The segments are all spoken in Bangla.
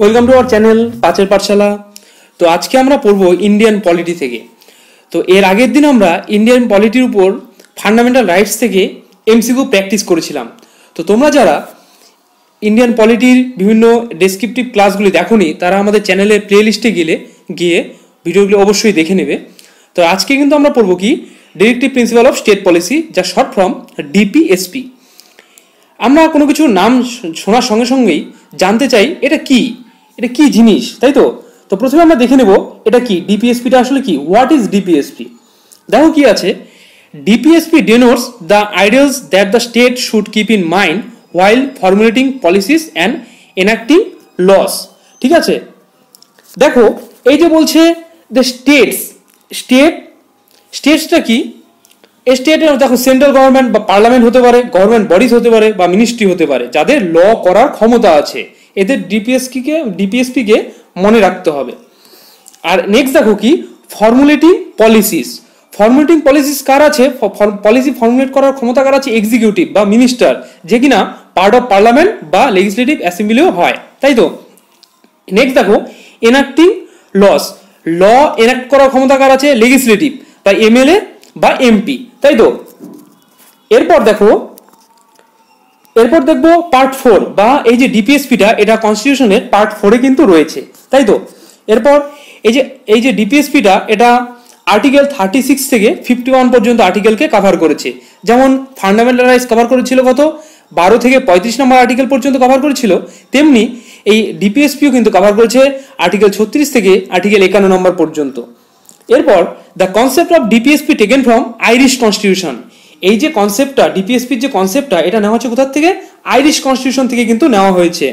ওয়েলকাম টু আওয়ার চ্যানেল পাঁচের পাঠশালা। তো আজকে আমরা পড়বো ইন্ডিয়ান পলিটি থেকে। তো এর আগের দিন আমরা ইন্ডিয়ান পলিটির উপর ফান্ডামেন্টাল রাইটস থেকে এমসিকিউ প্র্যাকটিস করেছিলাম। তো তোমরা যারা ইন্ডিয়ান পলিটির বিভিন্ন ডেসক্রিপটিভ ক্লাসগুলি দেখোনি তারা আমাদের চ্যানেলের প্লে লিস্টে গিয়ে ভিডিওগুলো অবশ্যই দেখে নেবে। তো আজকে কিন্তু আমরা পড়বো কি directive principal of state policy, যা শর্ট ফর্ম ডিপিএসপি। আমরা কোনো কিছুর নাম শোনার সঙ্গে সঙ্গেই জানতে চাই এটা কি জিনিস, তাই তো। তো প্রথমে আমরা দেখে নেব এটা কি, ডিপিএসপিটা আসলে কি, হোয়াট ইজ ডিপিএসপি। দেখো কি আছে, DPSP denotes the ideals that the state should keep in mind while formulating policies and enacting laws। ঠিক আছে, দেখো এই যে বলছে দ্য স্টেটসটা কি, স্টেটে দেখো সেন্ট্রাল গভর্নমেন্ট বা পার্লামেন্ট হতে পারে, গভর্নমেন্ট বডিজ হতে পারে বা মিনিস্ট্রি হতে পারে, যাদের ল করার ক্ষমতা আছে। এদের ডিপিএসপিকে মনে রাখতে হবে। আর নেক্সট দেখো কি, ফর্মুলেটিং পলিসিস কার আছে, পলিসি ফর্মুলেট করার ক্ষমতা কার আছে, এক্সিকিউটিভ বা মিনিস্টার, যে কিনা পার্ট অফ পার্লামেন্ট বা লেজিসলেটিভ অ্যাসেম্বলিও হয়, তাই তো। নেক্সট দেখো এনাক্টিং ল এনাক্ট করার ক্ষমতা কার আছে, লেজিসলেটিভ বা এমএলএ বা এমপি, তাই তো। এরপর দেখবো পার্ট 4 বা এই যে ডিপিএসপিটা, এটা কনস্টিটিউশনের পার্ট 4-এ কিন্তু রয়েছে, তাই তো। এরপর এই যে ডিপিএসপিটা এটা আর্টিকেল 36 থেকে 51 পর্যন্ত আর্টিকেলকে কভার করেছে। যেমন ফান্ডামেন্টাল রাইটস কভার করেছিল কত, 12 থেকে 35 নম্বর আর্টিকেল পর্যন্ত কভার করেছিল, তেমনি এই ডিপিএসপিও কিন্তু কভার করেছে আর্টিকেল 36 থেকে আর্টিকেল 51 নম্বর পর্যন্ত। এরপর the concept of DPSP taken from Irish constitution. এই যে কনসেপ্টটা, ডিপিএসপির যে কনসেপ্টটা, এটা নেওয়া হচ্ছে কোথা থেকে, আইরিশ কনস্টিটিউশন থেকে কিন্তু নেওয়া হয়েছে।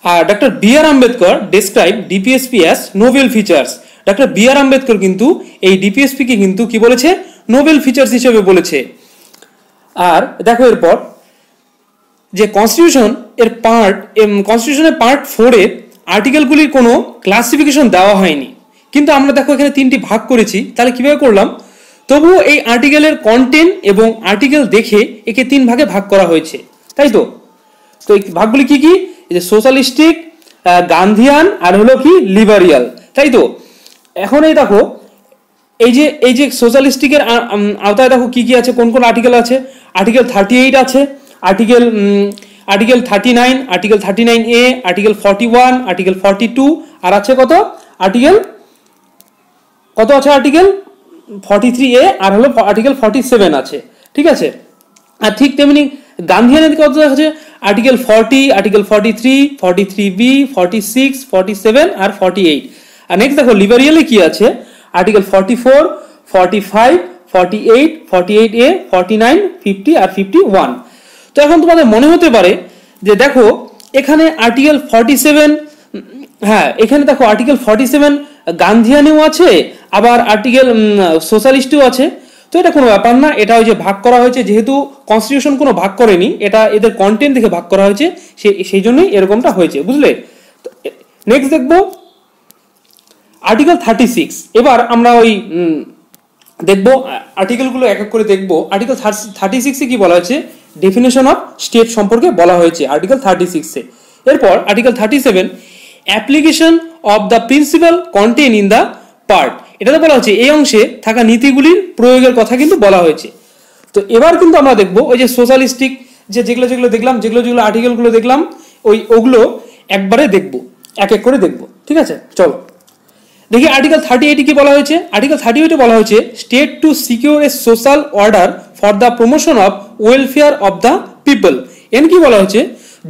আর doctor B R Ambedkar describe DPSP as noble features. Doctor B R Ambedkar কিন্তু এই ডিপিএসপি কে কিন্তু কি বলেছে, নোবেল ফিচার্স হিসেবে বলেছে। আর দেখো এরপর যে কনস্টিটিউশনের পার্ট 4-এর আর্টিকেলগুলির কোনো ক্লাসিফিকেশন দেওয়া হয়নি, কিন্তু আমরা দেখো এখানে 3টি ভাগ করেছি। তাহলে কিভাবে করলাম, তবুও এই আর্টিকেলের কন্টেন্ট এবং আর্টিকেল দেখে একে 3 ভাগে ভাগ করা হয়েছে, তাই তো। তো এই ভাগগুলি কি কি, এই যে সোশ্যালিস্টিক, গান্ধিয়ান আর হলো কি লিবারিয়াল, তাই তো। এখন এই দেখো এই যে সোশ্যালিস্টিকের আওতায় দেখো কি কি আছে, কোন কোন আর্টিকেল আছে। আর্টিকেল 38 আছে, article 39, article 39A, article 41, article 42, আর আছে আর্টিকেল 43A, আর হলো আর্টিকেল 47 আছে, ঠিক আছে। আর ঠিক তেমনি গান্ধিয়ানের কত আছে, আর্টিকেল 40, আর্টিকেল 43, 43B, 46, 47 আর 48। আর নেক্সট দেখো লিবারিয়ালে কি আছে, আর্টিকেল 44, 45, 48, 48A, 49, 50 আর 51। তো এখন তোমাদের মনে হতে পারে যে দেখো এখানে আর্টিকেল 47, হ্যাঁ এখানে দেখো আর্টিকেল 47 গান্ধিয়ানেও আছে, আবার আর্টিকেল সোশ্যালিস্টেও আছে। তো এটা কোনো ব্যাপার না, এটা ওই যে ভাগ করা হয়েছে, যেহেতু কনস্টিটিউশন কোনো ভাগ করেনি, এটা এদের কন্টেন্ট থেকে ভাগ করা হয়েছে, সেই জন্যই এরকমটা হয়েছে, বুঝলে। নেক্সট দেখবো আর্টিকেল 36। এবার আমরা ওই দেখবো আর্টিকেলগুলো এক এক করে দেখবো। আর্টিকেল 36-এ কি বলা হয়েছে, ডেফিনেশন অফ স্টেট সম্পর্কে বলা হয়েছে আর্টিকেল 36-এ। এরপর article 37 application of the principal contain in the part, এটাতে বলা হচ্ছে এই অংশে থাকা নীতিগুলির প্রয়োগের কথা কিন্তু বলা হয়েছে। তো এবার কিন্তু আমরা দেখবো ওই যে সোশ্যালিস্টিক যেগুলো দেখলাম, যেগুলো আর্টিকেলগুলো দেখলাম, ওগুলো একবারে দেখবো, এক এক করে দেখবো, ঠিক আছে। চলো দেখি আর্টিকেল 38 কি বলা হয়েছে। আর্টিকেল 38-এ বলা হয়েছে state to secure a social order for the promotion of welfare of the people. N কি বলা হয়েছে,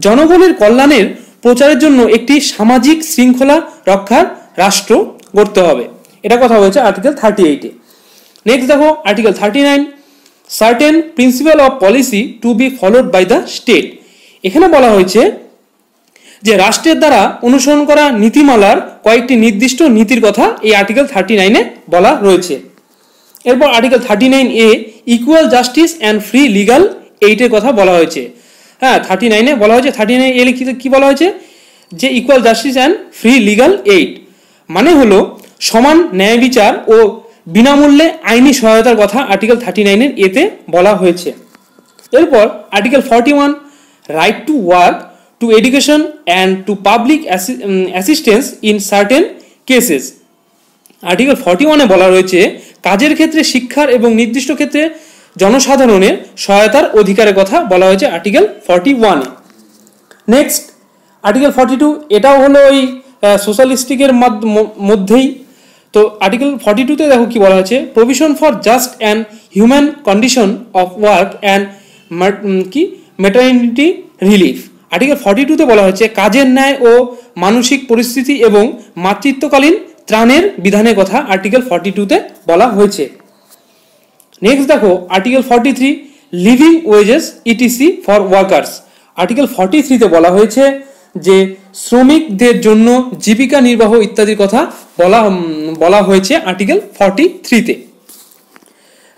জনগণের কল্যাণের প্রচারের জন্য একটি সামাজিক শৃঙ্খলা রক্ষার রাষ্ট্র গড়তে হবে, এটা কথা হয়েছে আর্টিকেল 38-এ। নেক্সট দেখো article 39 certain principle of policy to be followed by the state. এখানে বলা হয়েছে যে রাষ্ট্রের দ্বারা অনুসরণ করা নীতিমালার কয়েকটি নির্দিষ্ট নীতির কথা এই আর্টিকেল 39-এ বলা রয়েছে। এরপর article 39A equal justice and free legal এইডের কথা বলা হয়েছে। হ্যাঁ 39-এ বলা হয়েছে, 39A কি বলা হয়েছে, যে equal justice and free legal aid মানে হলো সমান ন্যায় বিচার ও বিনামূল্যে আইনি সহায়তার কথা আর্টিকেল 39-এর এতে বলা হয়েছে। এরপর article 41 right to work to education and to public assistance in certain cases. Article 41-এ বলা রয়েছে কাজের ক্ষেত্রে, শিক্ষার এবং নির্দিষ্ট ক্ষেত্রে জনসাধারণের সহায়তার অধিকারের কথা বলা হয়েছে আর্টিকেল 41-এ। নেক্সট আর্টিকেল 42, এটাও হলো ওই সোশ্যালিস্টিকের মধ্যেই। তো আর্টিকেল 42-তে দেখো কি বলা হয়েছে, provision for just and human condition of work and maternity relief. Article 42-তে বলা হয়েছে কাজের ন্যায় ও মানসিক পরিস্থিতি এবং মাতৃত্বকালীন ত্রাণের বিধানের কথা আর্টিকেল 42-তে বলা হয়েছে। নেক্সট দেখো article 43, living wages ETC for workers. Article 43-তে বলা হয়েছে যে শ্রমিকদের জন্য জীবিকা নির্বাহ ইত্যাদির কথা বলা হয়েছে আর্টিকেল 43-তে।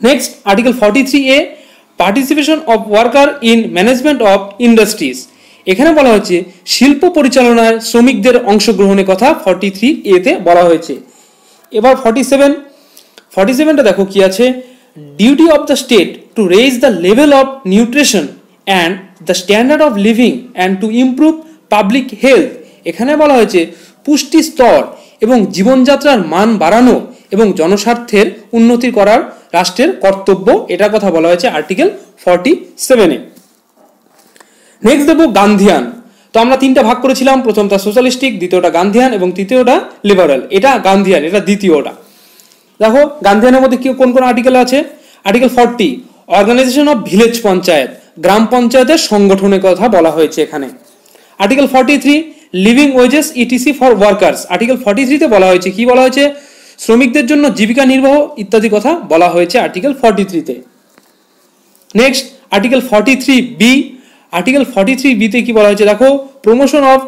Next article 43A, participation of worker in management of industries. এখানে বলা হয়েছে শিল্প পরিচালনায় শ্রমিকদের অংশগ্রহণের কথা 43A-তে বলা হয়েছে। এবার 47টা দেখো কি আছে, duty of the state to raise the level of nutrition and the standard of living and to improve public health. এখানে বলা হয়েছে পুষ্টি স্তর এবং জীবনযাত্রার মান বাড়ানো এবং জনস্বার্থের উন্নতি করার রাষ্ট্রের কর্তব্য, এটার কথা বলা হয়েছে আর্টিকেল 47-এ। নেক্সট দেবো গান্ধিয়ান। তো আমরা তিনটা ভাগ করেছিলাম, প্রথমটা সোশ্যালিস্টিক, দ্বিতীয়টা গান্ধিয়ান এবং তৃতীয়টা লিবারাল। এটা গান্ধিয়ান, এটা দ্বিতীয়টা। দেখো গান্ধিয়ানের মধ্যে কোন কোন আর্টিকেল আছে। Article 40, organisation of village panchayat, গ্রাম পঞ্চায়েতের সংগঠনের কথা বলা হয়েছে এখানে। Article 43, living wages ETC for workers. Article 43-তে বলা হয়েছে কি বলা হয়েছে, শ্রমিকদের জন্য জীবিকা নির্বাহ ইত্যাদি কথা বলা হয়েছে আর্টিকেল 43-তে। নেক্সট আর্টিকেল 43B, আর্টিকেল 43B-তে কি বলা হয়েছে দেখো, প্রমোশন অফ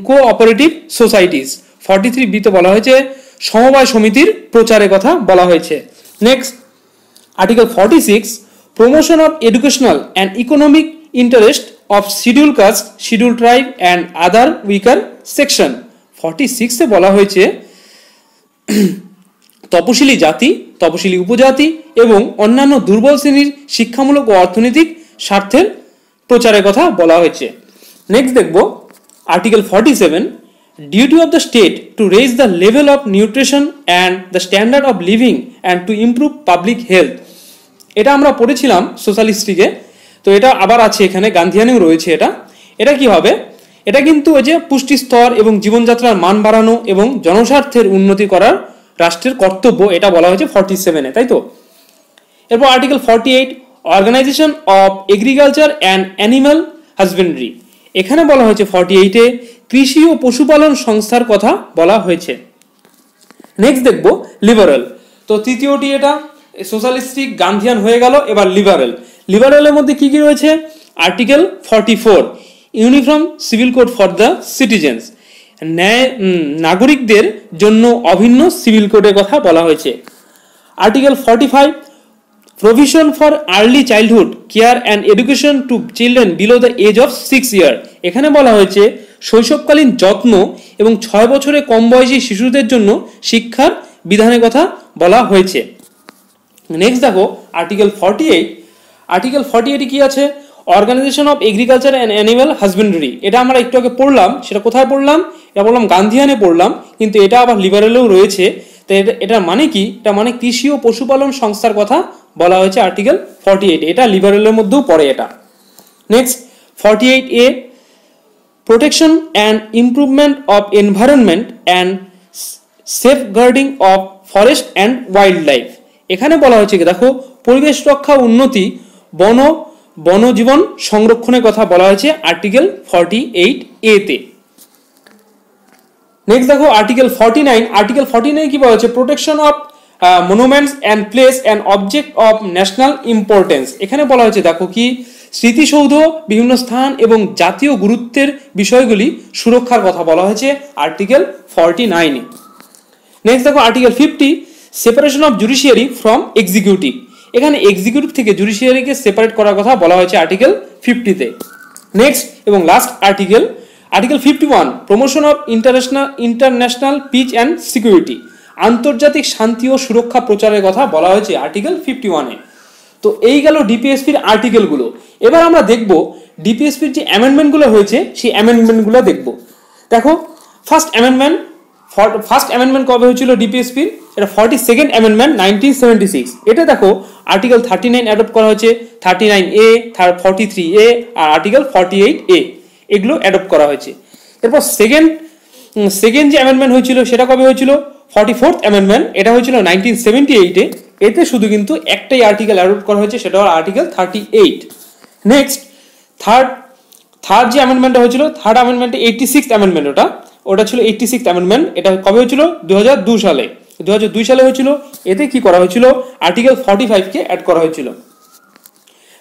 কোঅপারেটিভ সোসাইটিস। 43B-তে বলা হয়েছে সমবায় সমিতির প্রচারের কথা বলা হয়েছে। Next article 46, promotion of educational and economic interest of schedule caste, schedule tribe and other weaker section. 46-এ বলা হয়েছে তপশিলি জাতি, তপশিলি উপজাতি এবং অন্যান্য দুর্বল শ্রেণীর শিক্ষামূলক ও অর্থনৈতিক স্বার্থের প্রচারের কথা বলা হয়েছে। নেক্সট দেখব article 47, duty of the state to raise the level of nutrition and the standard of living and to improve public health. এটা আমরা পড়েছিলাম সোশ্যালিস্টিকে, তো এটা আবার আছে এখানে, গান্ধিয়ানেও রয়েছে এটা। এটা কি হবে, এটা কিন্তু ওই যে পুষ্টি স্তর এবং জীবনযাত্রার মান বাড়ানো এবং জনস্বার্থের উন্নতি করার রাষ্ট্রের কর্তব্য, এটা বলা হয়েছে 47-এ, তাই তো। এরপর article 48, organisation of agriculture and animal husbandry. এখানে বলা হয়েছে 48-এ কৃষি ও পশুপালন সংস্থার কথা বলা হয়েছে। নেক্সট দেখব লিবারাল। তো তৃতীয়টি এটা সোশ্যালিস্টিক গান্ধিয়ান হয়ে গেল, এবার লিবারাল। লিবারালের মধ্যে কি কি রয়েছে, article 44, uniform civil code for the citizens, ন্যায় নাগরিকদের জন্য অভিন্ন সিভিল কোডের কথা বলা হয়েছে। Article 45, provision for early childhood care and education to children below the age of 6 year. এখানে বলা হয়েছে শৈশবকালীন যত্ন এবং 6 বছরের কম বয়সী শিশুদের জন্য শিক্ষার বিধানের কথা বলা হয়েছে। নেক্সট দেখো আর্টিকেল 48, আর্টিকেল 48 কি আছে, organisation of agriculture and animal husbandry. এটা আমরা একটু আগে পড়লাম, সেটা কোথায় পড়লাম, এটা বললাম গান্ধিয়ানে পড়লাম, কিন্তু এটা আবার লিবারেলেও রয়েছে। তো এটা মানে কি, এটা মানে কৃষি ও পশুপালন সংস্থার কথা বলা হয়েছে আর্টিকেল 48, এটা লিবারেলের মধ্যেও পড়ে এটা। Next 48A, protection and improvement of environment and safeguarding of forest and wild life. এখানে বলা হয়েছে দেখো পরিবেশ রক্ষা উন্নতি বনজীবন সংরক্ষণের কথা বলা হয়েছে আর্টিকেল 48A-তে। নেক্সট দেখো আর্টিকেল 49, আর্টিকেল 49 কি বলা হয়েছে, protection of monuments and place and object of national importance. এখানে বলা হয়েছে দেখো কি স্মৃতিসৌধ, বিভিন্ন স্থান এবং জাতীয় গুরুত্বের বিষয়গুলি সুরক্ষার কথা বলা হয়েছে আর্টিকেল 49-এ। নেক্সট দেখো article 50, separation of judiciary from executive. এখানে এক্সিকিউটিভ থেকে জুডিশিয়ারিকে সেপারেট করার কথা বলা হয়েছে আর্টিকেল 50-তে। নেক্সট এবং last article 51, promotion of international piece and security, আন্তর্জাতিক শান্তি ও সুরক্ষা প্রচারের কথা বলা হয়েছে আর্টিকেল 51-এ। তো এই গেল ডিপিএসপির আর্টিকেলগুলো। এবার আমরা দেখব ডিপিএসপির যে অ্যামেন্ডমেন্টগুলো হয়েছে সেই অ্যামেন্ডমেন্টগুলো দেখব। দেখো ফার্স্ট অ্যামেন্ডমেন্ট কবে হয়েছিল ডিপিএসপির? এটা 42nd অ্যামেন্ডমেন্ট 1976। এটা দেখো আর্টিকেল 39 অ্যাডপ্ট করা হয়েছে, 39A, 43A আর আর্টিকেল 48A এগুলো অ্যাডপ্ট করা হয়েছে। এরপর সেকেন্ড যে অ্যামেন্ডমেন্ট হয়েছিল সেটা কবে হয়েছিল? 44th অ্যামেন্ডমেন্ট, এটা হয়েছিল 1978-এ। এতে শুধু কিন্তু একটাই আর্টিকেল অ্যাডপ্ট করা হয়েছে, সেটা হলো আর্টিকেল 38। নেক্সট থার্ড যে অ্যামেন্ডমেন্টটা হয়েছিল, থার্ড অ্যামেন্ডমেন্টে 86th অ্যামেন্ডমেন্ট, ওটা ছিল 86th অ্যামেন্ডমেন্ট। এটা কবে হয়েছিল? 2002 সালে। 2002 সালে হয়েছিল। এতে কি করা হয়েছিল? আর্টিকেল 45-কে অ্যাড করা হয়েছিল।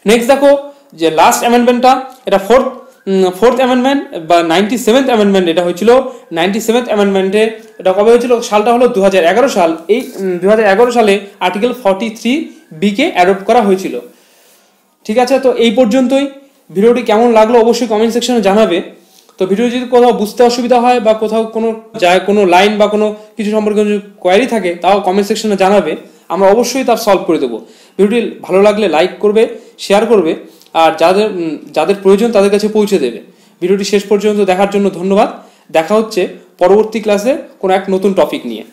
নেক্সট দেখো যে লাস্ট অ্যামেন্ডমেন্টটা, এটা ফোর্থ অ্যামেন্ডমেন্ট বা 97th অ্যামেন্ডমেন্ট। এটা হয়েছিল 97th অ্যামেন্ডমেন্টে। এটা কবে হয়েছিল? সালটা হলো 2011 সাল। এই 2011 সালে আর্টিকেল 43B-কে অ্যাডপ্ট করা হয়েছিল। ঠিক আছে, তো এই পর্যন্তই। ভিডিওটি কেমন লাগলো অবশ্যই কমেন্ট সেকশনে জানাবে। তো ভিডিও যদি কোথাও বুঝতে অসুবিধা হয় বা কোথাও কোনো লাইন বা কোনো কিছু সম্পর্কে কোয়ারি থাকে, তাও কমেন্ট সেকশনে জানাবে, আমরা অবশ্যই তার সলভ করে দেবো। ভিডিওটি ভালো লাগলে লাইক করবে, শেয়ার করবে, আর যাদের প্রয়োজন তাদের কাছে পৌঁছে দেবে। ভিডিওটি শেষ পর্যন্ত দেখার জন্য ধন্যবাদ। দেখা হচ্ছে পরবর্তী ক্লাসে কোনো এক নতুন টপিক নিয়ে।